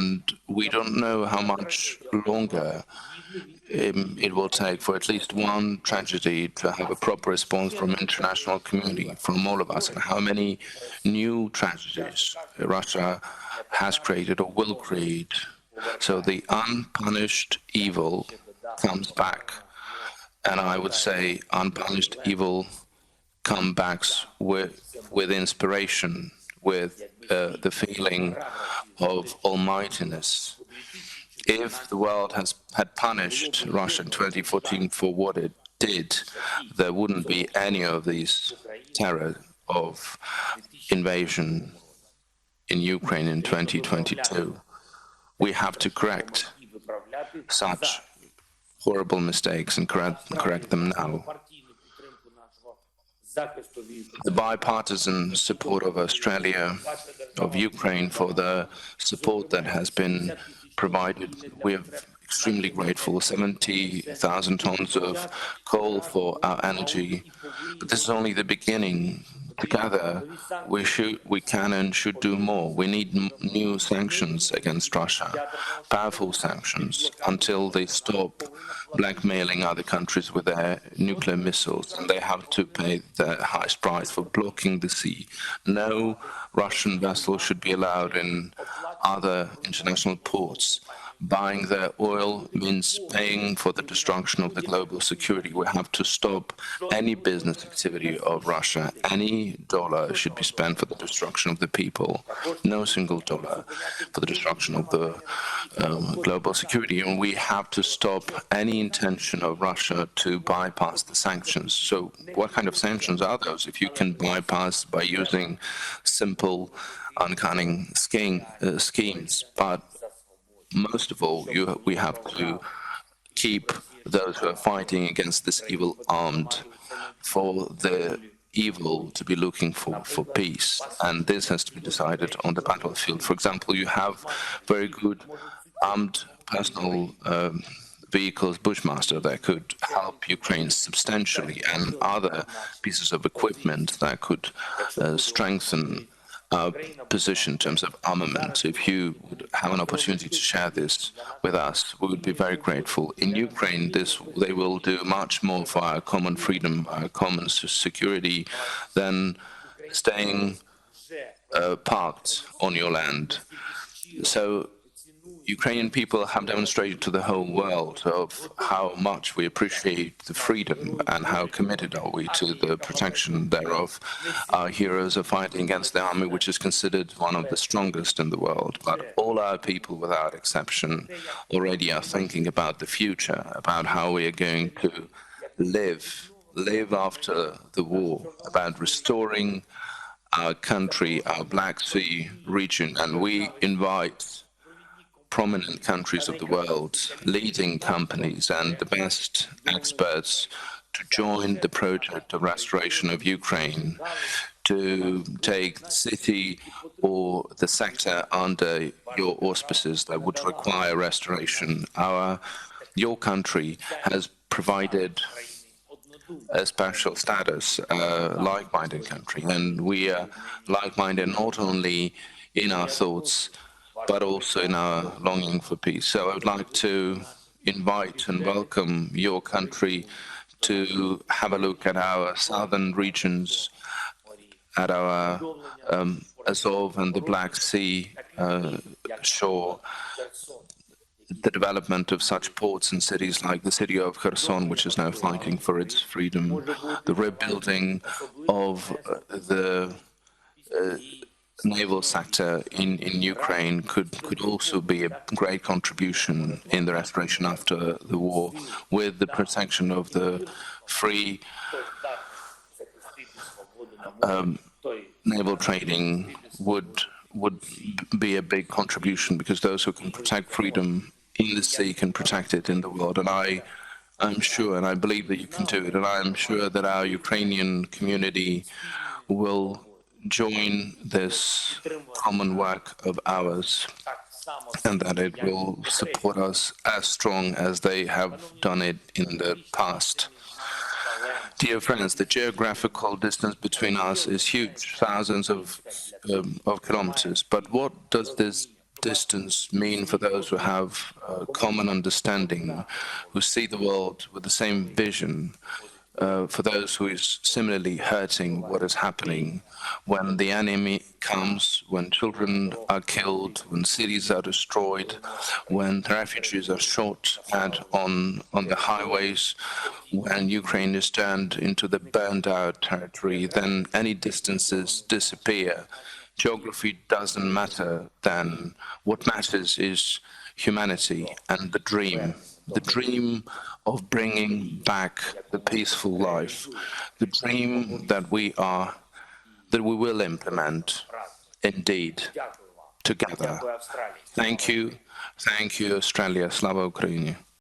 and we don't know how much longer it will take for at least one tragedy to have a proper response from international community, from all of us, and how many new tragedies Russia has created or will create. So the unpunished evil comes back, and I would say unpunished evil comes back with inspiration, with the feeling of almightiness. If the world had punished Russia in 2014 for what it did, there wouldn't be any of these terror of invasion in Ukraine in 2022. We have to correct such horrible mistakes and correct them now. The bipartisan support of Australia, of Ukraine, for the support that has been provided, we are extremely grateful. 70,000 tons of coal for our energy, but this is only the beginning. Together, we can and should do more. We need new sanctions against Russia, powerful sanctions, until they stop blackmailing other countries with their nuclear missiles, and they have to pay the highest price for blocking the sea. No Russian vessel should be allowed in other international ports. Buying their oil means paying for the destruction of the global security. We have to stop any business activity of Russia. Any dollar should be spent for the destruction of the people. No single dollar for the destruction of the global security. And we have to stop any intention of Russia to bypass the sanctions. So what kind of sanctions are those? If you can bypass by using simple, uncanny schemes, but most of all, we have to keep those who are fighting against this evil armed, for the evil to be looking for peace. And this has to be decided on the battlefield. For example, you have very good armed personal vehicles, Bushmaster, that could help Ukraine substantially, and other pieces of equipment that could strengthen our position in terms of armament. If you would have an opportunity to share this with us, we would be very grateful. In Ukraine, they will do much more for our common freedom, our common security, than staying parked on your land. So Ukrainian people have demonstrated to the whole world of how much we appreciate the freedom and how committed are we to the protection thereof. Our heroes are fighting against the army, which is considered one of the strongest in the world. But all our people, without exception, already are thinking about the future, about how we are going to live after the war, about restoring our country, our Black Sea region. And we invite prominent countries of the world, leading companies and the best experts to join the project of restoration of Ukraine, to take the city or the sector under your auspices that would require restoration. Your country has provided a special status, a like-minded country, and we are like-minded not only in our thoughts, but also in our longing for peace. So I would like to invite and welcome your country to have a look at our southern regions, at our Azov and the Black Sea shore, the development of such ports and cities like the city of Kherson, which is now fighting for its freedom, the rebuilding of the naval sector in Ukraine could also be a great contribution in the restoration after the war, with the protection of the free naval trading would be a big contribution, because those who can protect freedom in the sea can protect it in the world. And I'm sure, and I believe that you can do it, and I'm sure that our Ukrainian community will join this common work of ours, and that it will support us as strong as they have done it in the past. Dear friends, the geographical distance between us is huge, thousands of kilometers. But what does this distance mean for those who have common understanding, who see the world with the same vision, for those who is similarly hurting what is happening when the enemy comes, when children are killed, when cities are destroyed, when refugees are shot at on the highways, when Ukraine is turned into the burned out territory, then any distances disappear. Geography doesn't matter then. What matters is humanity and the dream of bringing back the peaceful life, the dream that we will implement indeed together. Thank you, Australia. Slava Ukraini.